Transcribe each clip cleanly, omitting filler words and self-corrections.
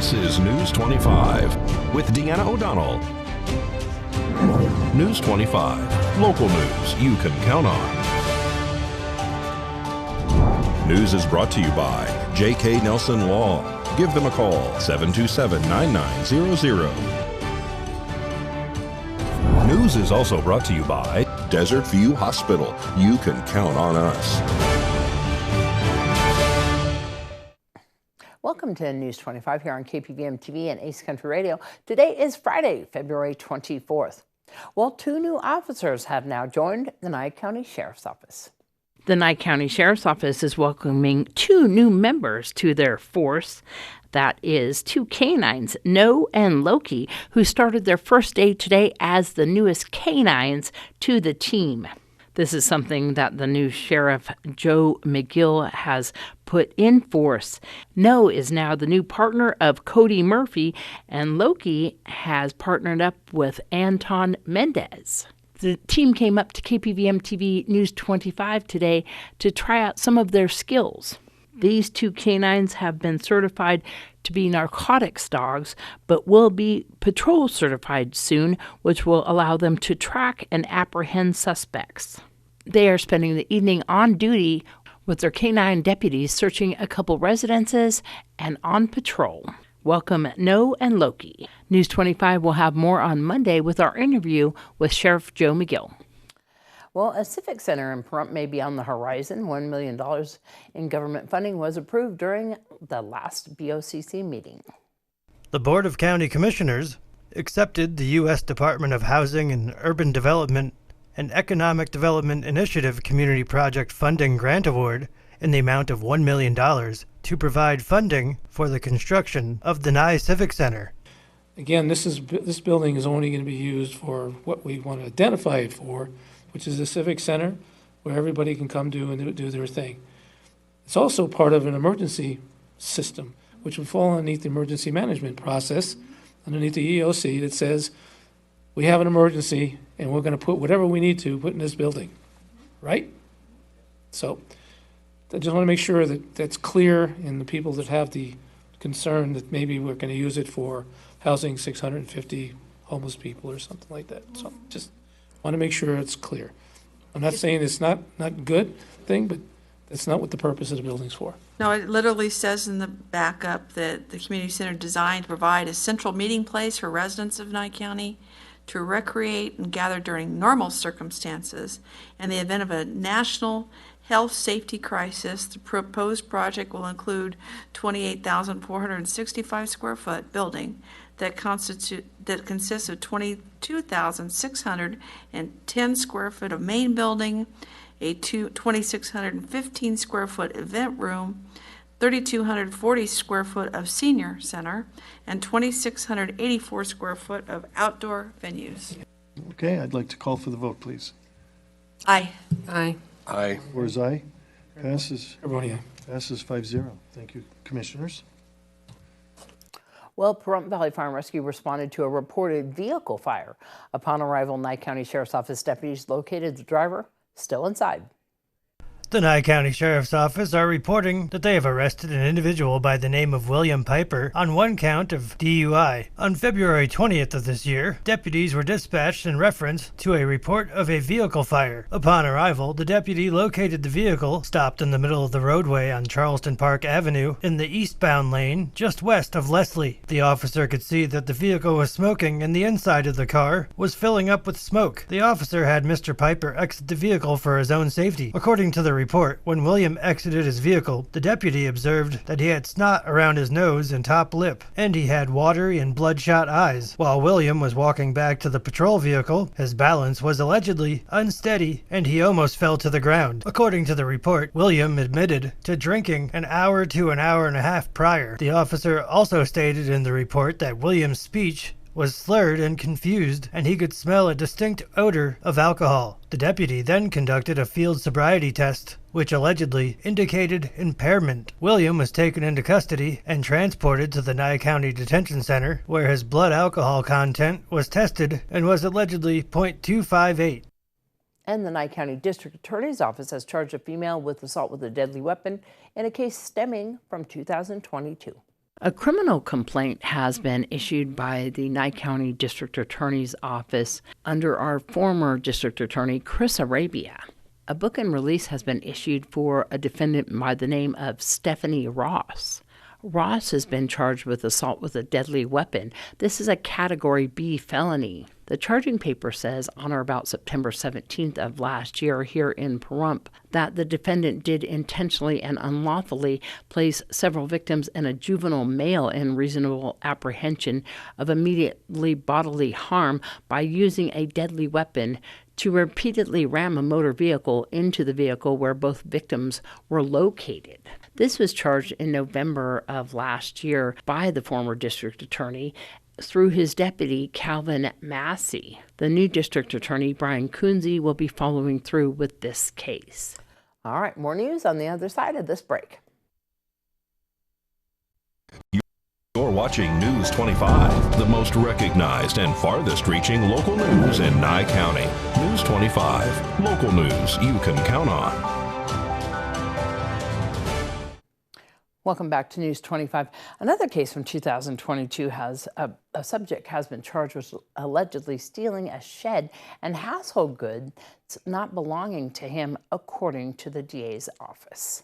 This is News 25 with Deanna O'Donnell. News 25, local news you can count on. News is brought to you by J.K. Nelson Law. Give them a call, 727-9900. News is also brought to you by Desert View Hospital. You can count on us. Welcome to News 25 here on KPVM TV and Ace Country Radio. Today is Friday, February 24th. Well, 2 new officers have now joined the Nye County Sheriff's Office. The Nye County Sheriff's Office is welcoming 2 new members to their force. That is 2 canines, No and Loki, who started their first day today as the newest canines to the team. This is something that the new Sheriff Joe McGill has put in force. No is now the new partner of Cody Murphy, and Loki has partnered up with Anton Mendez. The team came up to KPVM TV News 25 today to try out some of their skills. These 2 canines have been certified to be narcotics dogs, but will be patrol certified soon, which will allow them to track and apprehend suspects. They are spending the evening on duty with their canine deputies searching a couple residences and on patrol. Welcome, No and Loki. News 25 will have more on Monday with our interview with Sheriff Joe McGill. Well, a civic center in Pahrump may be on the horizon. $1 million in government funding was approved during the last BOCC meeting. The Board of County Commissioners accepted the U.S. Department of Housing and Urban Development and Economic Development Initiative Community Project Funding Grant Award in the amount of $1 million to provide funding for the construction of the Nye Civic Center. Again, this building is only going to be used for what we want to identify it for, which is a civic center where everybody can come do their thing. It's also part of an emergency system, which would fall underneath the emergency management process, underneath the EOC that says, we have an emergency and we're going to put whatever we need to put in this building, right? So I just want to make sure that that's clear, and the people that have the concern that maybe we're going to use it for housing 650 homeless people or something like that. So just want to make sure it's clear. I'm not saying it's not good thing, but that's not what the purpose of the building's for. No, it literally says in the backup that the community center designed to provide a central meeting place for residents of Nye County to recreate and gather during normal circumstances. In the event of a national health safety crisis, the proposed project will include 28,465 square foot building that consists of 22,610 square foot of main building, a 2,615 square foot event room, 3,240 square foot of senior center, and 2,684 square foot of outdoor venues. Okay, I'd like to call for the vote, please. Aye. Aye. Aye. Where's aye? Passes. Everybody, Passes 5-0. Thank you, commissioners. Well, Pahrump Valley Fire and Rescue responded to a reported vehicle fire. Upon arrival, Nye County Sheriff's Office deputies located the driver still inside. The Nye County Sheriff's Office are reporting that they have arrested an individual by the name of William Piper on 1 count of DUI. On February 20th of this year, deputies were dispatched in reference to a report of a vehicle fire. Upon arrival, the deputy located the vehicle stopped in the middle of the roadway on Charleston Park Avenue in the eastbound lane just west of Leslie. The officer could see that the vehicle was smoking and the inside of the car was filling up with smoke. The officer had Mr. Piper exit the vehicle for his own safety. According to the report, when William exited his vehicle, the deputy observed that he had snot around his nose and top lip, and he had watery and bloodshot eyes. While William was walking back to the patrol vehicle, his balance was allegedly unsteady and he almost fell to the ground. According to the report, William admitted to drinking an hour to an hour and a half prior. The officer also stated in the report that William's speech was slurred and confused, and he could smell a distinct odor of alcohol. The deputy then conducted a field sobriety test, which allegedly indicated impairment. William was taken into custody and transported to the Nye County Detention Center, where his blood alcohol content was tested and was allegedly .258. And the Nye County District Attorney's Office has charged a female with assault with a deadly weapon in a case stemming from 2022. A criminal complaint has been issued by the Nye County District Attorney's Office under our former District Attorney, Chris Arabia. A book and release has been issued for a defendant by the name of Stephanie Ross. Ross has been charged with assault with a deadly weapon. This is a Category B felony. The charging paper says on or about September 17th of last year here in Pahrump that the defendant did intentionally and unlawfully place several victims and a juvenile male in reasonable apprehension of immediately bodily harm by using a deadly weapon to repeatedly ram a motor vehicle into the vehicle where both victims were located. This was charged in November of last year by the former district attorney through his deputy, Calvin Massey. The new district attorney, Brian Kunze, will be following through with this case. All right, more news on the other side of this break. You're watching News 25, the most recognized and farthest reaching local news in Nye County. News 25, local news you can count on. Welcome back to News 25. Another case from 2022 has a subject has been charged with allegedly stealing a shed and household goods not belonging to him, according to the DA's office.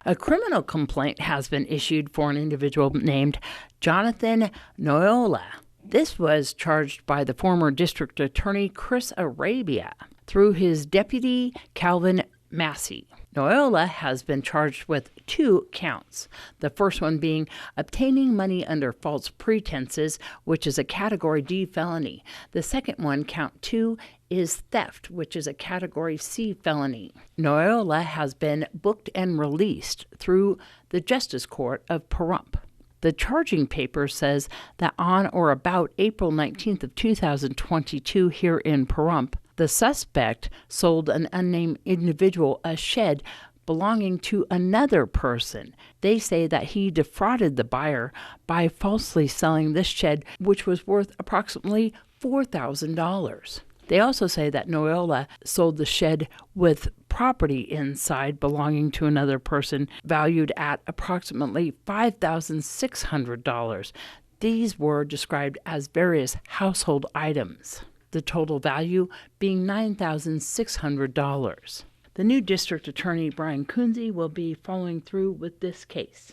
A criminal complaint has been issued for an individual named Jonathan Noyola. This was charged by the former district attorney, Chris Arabia, through his deputy, Calvin Massey. Noyola has been charged with 2 counts, the first one being obtaining money under false pretenses, which is a Category D felony. The second one, count 2, is theft, which is a Category C felony. Noyola has been booked and released through the Justice Court of Pahrump. The charging paper says that on or about April 19th of 2022 here in Pahrump, the suspect sold an unnamed individual a shed belonging to another person. They say that he defrauded the buyer by falsely selling this shed, which was worth approximately $4,000. They also say that Noyola sold the shed with property inside belonging to another person valued at approximately $5,600. These were described as various household items, the total value being $9,600. The new district attorney, Brian Kunze, will be following through with this case.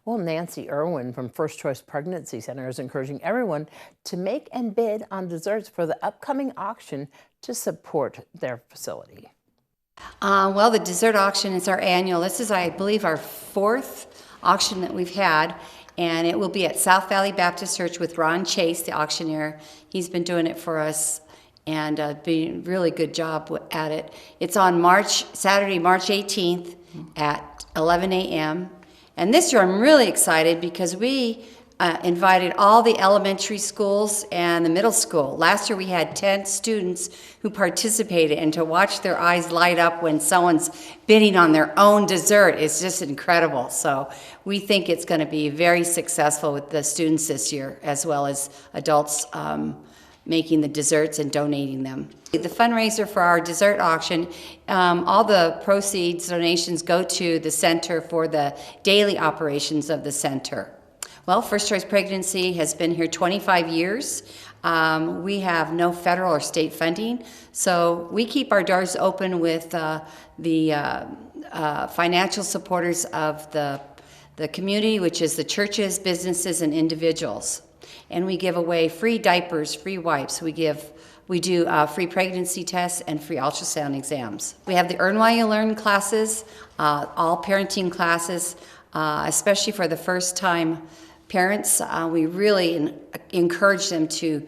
Well, Nancy Irwin from First Choice Pregnancy Center is encouraging everyone to make and bid on desserts for the upcoming auction to support their facility. Well, the dessert auction is our annual. This is, I believe, our 4th auction that we've had, and it will be at South Valley Baptist Church with Ron Chase, the auctioneer. He's been doing it for us and doing a really good job at it. It's on Saturday, March 18th at 11 a.m. And this year I'm really excited because we invited all the elementary schools and the middle school. Last year we had 10 students who participated, and to watch their eyes light up when someone's bidding on their own dessert is just incredible. So we think it's going to be very successful with the students this year, as well as adults making the desserts and donating them. The fundraiser for our dessert auction, all the proceeds, donations go to the center for the daily operations of the center. Well, First Choice Pregnancy has been here 25 years. We have no federal or state funding, so we keep our doors open with the financial supporters of the community, which is the churches, businesses, and individuals. And we give away free diapers, free wipes. We do free pregnancy tests and free ultrasound exams. We have the Earn While You Learn classes, all parenting classes, especially for the first-time parents. We really encourage them to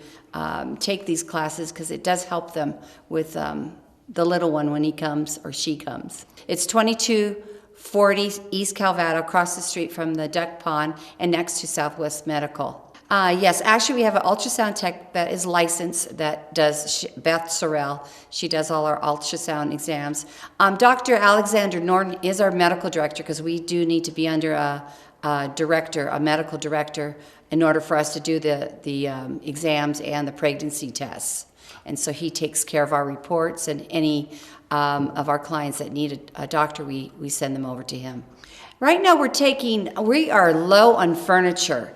take these classes because it does help them with the little one when he comes or she comes. It's 2240 East Calvado, across the street from the duck pond and next to Southwest Medical. Yes, actually we have an ultrasound tech that is licensed that does, Beth Sorrell. She does all our ultrasound exams. Dr. Alexander Norton is our medical director because we do need to be under a medical director, in order for us to do the exams and the pregnancy tests. And so he takes care of our reports, and any of our clients that need a doctor, we send them over to him. Right now, we are low on furniture.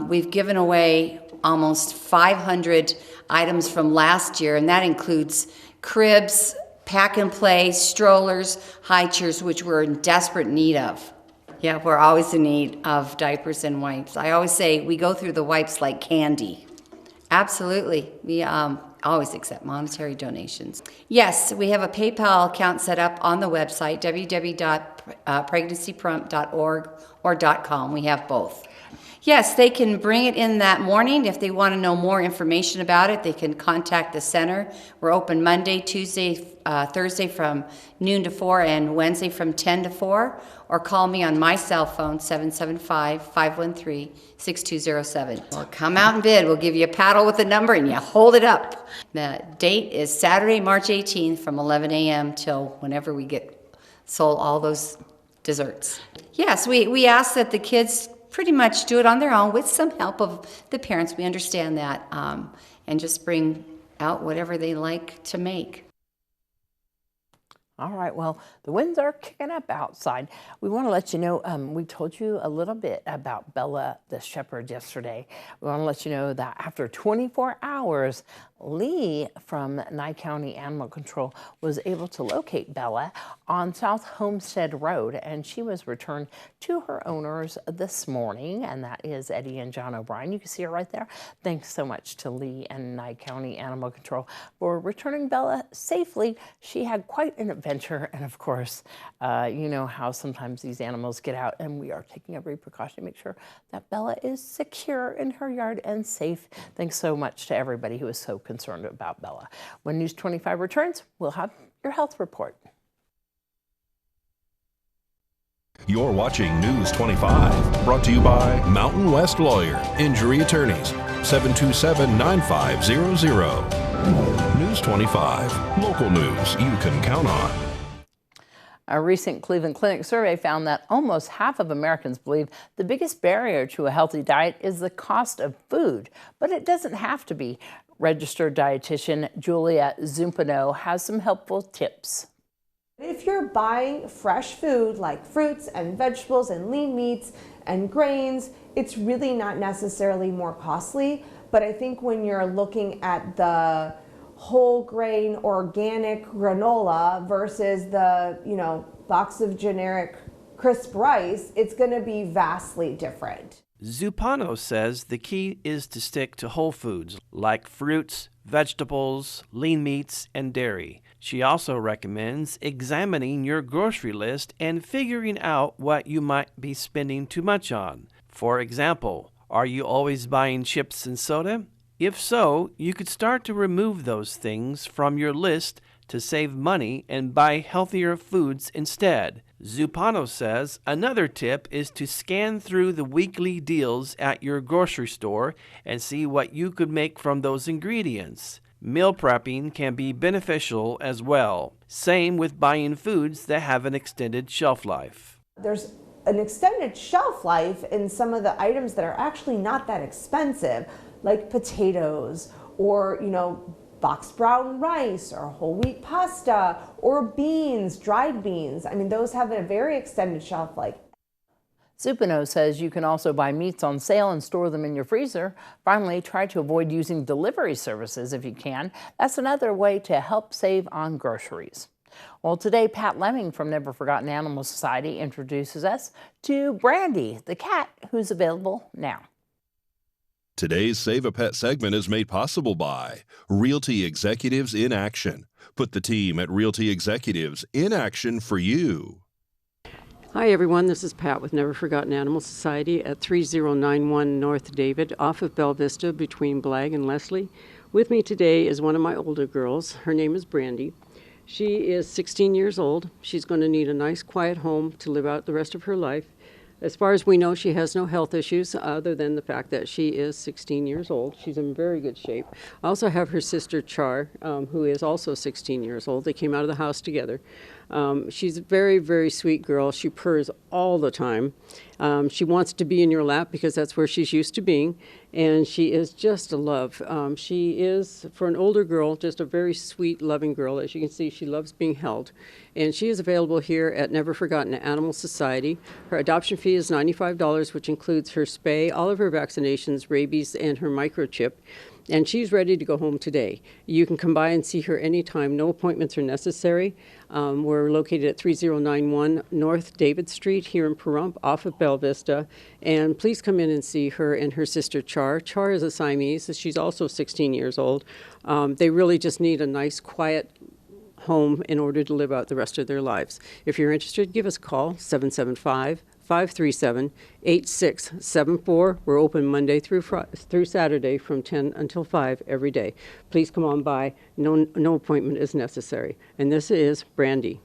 We've given away almost 500 items from last year, and that includes cribs, pack and play, strollers, high chairs, which we're in desperate need of. Yeah, we're always in need of diapers and wipes. I always say we go through the wipes like candy. Absolutely. We always accept monetary donations. Yes, we have a PayPal account set up on the website, www.pregnancyprompt.org or .com. We have both. Yes, they can bring it in that morning. If they want to know more information about it, they can contact the center. We're open Monday, Tuesday, Thursday from noon to 4 and Wednesday from 10 to 4, or call me on my cell phone, 775-513-6207. Or come out and bid. We'll give you a paddle with a number and you hold it up. The date is Saturday, March 18th from 11 a.m. till whenever we get sold all those desserts. Yes, we ask that the kids pretty much do it on their own with some help of the parents. We understand that, and just bring out whatever they like to make. All right, well, the winds are kicking up outside. We want to let you know, we told you a little bit about Bella the shepherd yesterday. We want to let you know that after 24 hours, Lee from Nye County Animal Control was able to locate Bella on South Homestead Road, and she was returned to her owners this morning, and that is Eddie and John O'Brien. You can see her right there. Thanks so much to Lee and Nye County Animal Control for returning Bella safely. She had quite an adventure, and of course, you know how sometimes these animals get out, and we are taking every precaution to make sure that Bella is secure in her yard and safe. Thanks so much to everybody who is so concerned about Bella. When News 25 returns, we'll have your health report. You're watching News 25, brought to you by Mountain West Lawyer, Injury Attorneys, 727-9500. News 25, local news you can count on. A recent Cleveland Clinic survey found that almost half of Americans believe the biggest barrier to a healthy diet is the cost of food, but it doesn't have to be. Registered dietitian Julia Zumpano has some helpful tips. If you're buying fresh food like fruits and vegetables and lean meats and grains, it's really not necessarily more costly. But I think when you're looking at the whole grain organic granola versus the, box of generic crisp rice, it's going to be vastly different. Zumpano says the key is to stick to whole foods like fruits, vegetables, lean meats, and dairy. She also recommends examining your grocery list and figuring out what you might be spending too much on. For example, are you always buying chips and soda? If so, you could start to remove those things from your list to save money and buy healthier foods instead. Zumpano says another tip is to scan through the weekly deals at your grocery store and see what you could make from those ingredients. Meal prepping can be beneficial as well. Same with buying foods that have an extended shelf life. There's an extended shelf life in some of the items that are actually not that expensive, like potatoes or, boxed brown rice or whole wheat pasta or beans, dried beans. I mean, those have a very extended shelf life. Zumpano says you can also buy meats on sale and store them in your freezer. Finally, try to avoid using delivery services if you can. That's another way to help save on groceries. Well, today, Pat Lemming from Never Forgotten Animal Society introduces us to Brandy, the cat, who's available now. Today's Save a Pet segment is made possible by Realty Executives in Action. Put the team at Realty Executives in action for you. Hi everyone, this is Pat with Never Forgotten Animal Society at 3091 North David off of Bella Vista between Blag and Leslie. With me today is one of my older girls. Her name is Brandy. She is 16 years old. She's going to need a nice quiet home to live out the rest of her life. As far as we know, she has no health issues other than the fact that she is 16 years old. She's in very good shape. I also have her sister Char, who is also 16 years old. They came out of the house together. She's a very, very sweet girl. She purrs all the time. She wants to be in your lap because that's where she's used to being, and she is just a love. She is, for an older girl, just a very sweet, loving girl. As you can see, she loves being held, and she is available here at Never Forgotten Animal Society. Her adoption fee is $95, which includes her spay, all of her vaccinations, rabies, and her microchip. And she's ready to go home today. You can come by and see her anytime. No appointments are necessary. We're located at 3091 North David Street here in Pahrump, off of Bella Vista. And please come in and see her and her sister Char. Char is a Siamese. She's also 16 years old. They really just need a nice, quiet home in order to live out the rest of their lives. If you're interested, give us a call, 775-537-8674. We're open Monday through Saturday from 10 until 5 every day. Please come on by. No appointment is necessary. And this is Brandy.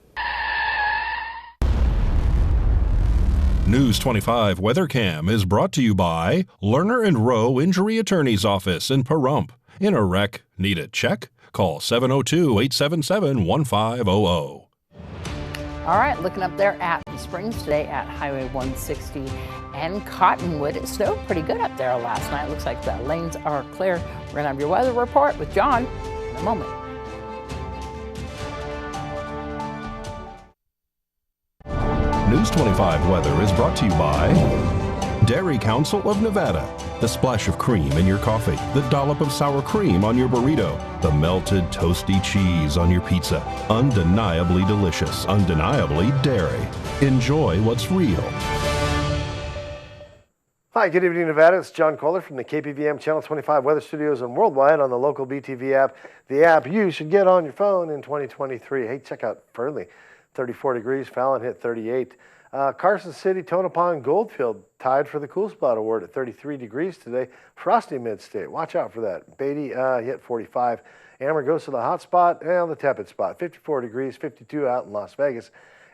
News 25 WeatherCam is brought to you by Lerner and Rowe Injury Attorney's Office in Pahrump. In a wreck, need a check? Call 702-877-1500. All right, looking up there at the Springs today at Highway 160 and Cottonwood. It snowed pretty good up there last night. Looks like the lanes are clear. We're going to have your weather report with John in a moment. News 25 weather is brought to you by Dairy Council of Nevada. The splash of cream in your coffee, the dollop of sour cream on your burrito, the melted toasty cheese on your pizza. Undeniably delicious, undeniably dairy. Enjoy what's real. Hi, good evening, Nevada. It's John Kohler from the KPVM Channel 25 Weather Studios and worldwide on the local BTV app, the app you should get on your phone in 2023. Hey, check out Fernley, 34 degrees. Fallon hit 38. Carson City, Tonopah, Goldfield tied for the Cool Spot Award at 33 degrees today. Frosty Mid-State, watch out for that. Beatty hit 45. Amargosa, the hot spot, and the tepid spot, 54 degrees, 52 out in Las Vegas,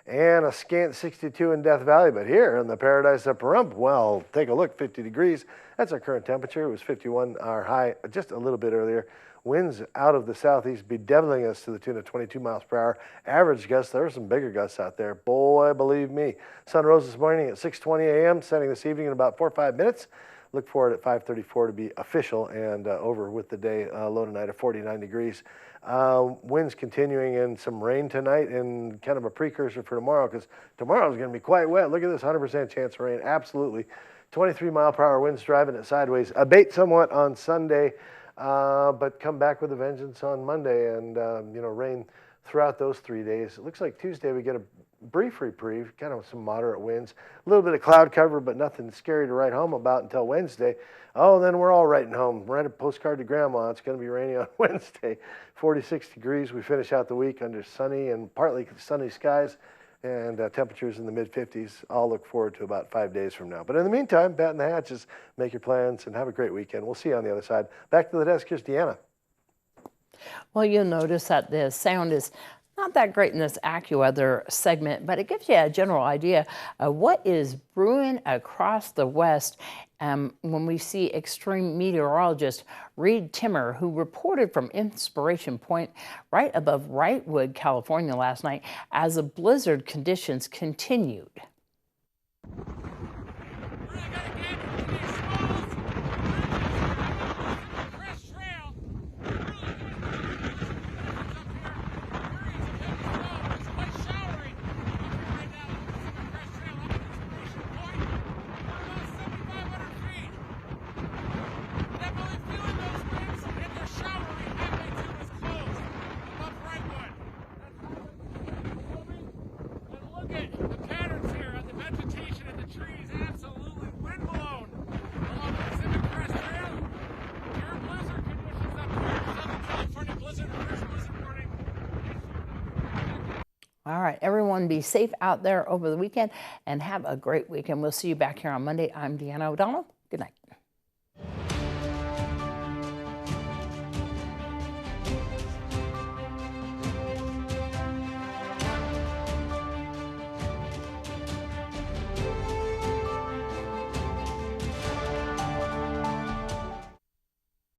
and a scant 62 in Death Valley. But here in the paradise of Pahrump, well, take a look, 50 degrees. That's our current temperature. It was 51, our high just a little bit earlier. Winds out of the southeast bedeviling us to the tune of 22 miles per hour. Average gusts, there are some bigger gusts out there. Boy, believe me. Sun rose this morning at 6:20 a.m., setting this evening in about 4 or 5 minutes. Look for it at 5:34 to be official and over with the day, low tonight of 49 degrees. Winds continuing and some rain tonight and kind of a precursor for tomorrow because tomorrow is going to be quite wet. Look at this 100% chance of rain. Absolutely. 23 mile per hour winds driving it sideways. Abate somewhat on Sunday. But come back with a vengeance on Monday and, rain throughout those 3 days. It looks like Tuesday we get a brief reprieve, kind of some moderate winds, a little bit of cloud cover, but nothing scary to write home about until Wednesday. Oh, then we're all writing home. Write a postcard to Grandma. It's going to be rainy on Wednesday. 46 degrees. We finish out the week under sunny and partly sunny skies. And temperatures in the mid-50s. I'll look forward to about 5 days from now. But in the meantime, batten the hatches, make your plans, and have a great weekend. We'll see you on the other side. Back to the desk, here's Deanna. Well, you'll notice that the sound is not that great in this AccuWeather segment, but it gives you a general idea of what is brewing across the West when we see extreme meteorologist Reed Timmer, who reported from Inspiration Point right above Wrightwood, California last night as the blizzard conditions continued. All right, everyone be safe out there over the weekend and have a great weekend. We'll see you back here on Monday. I'm Deanna O'Donnell. Good night.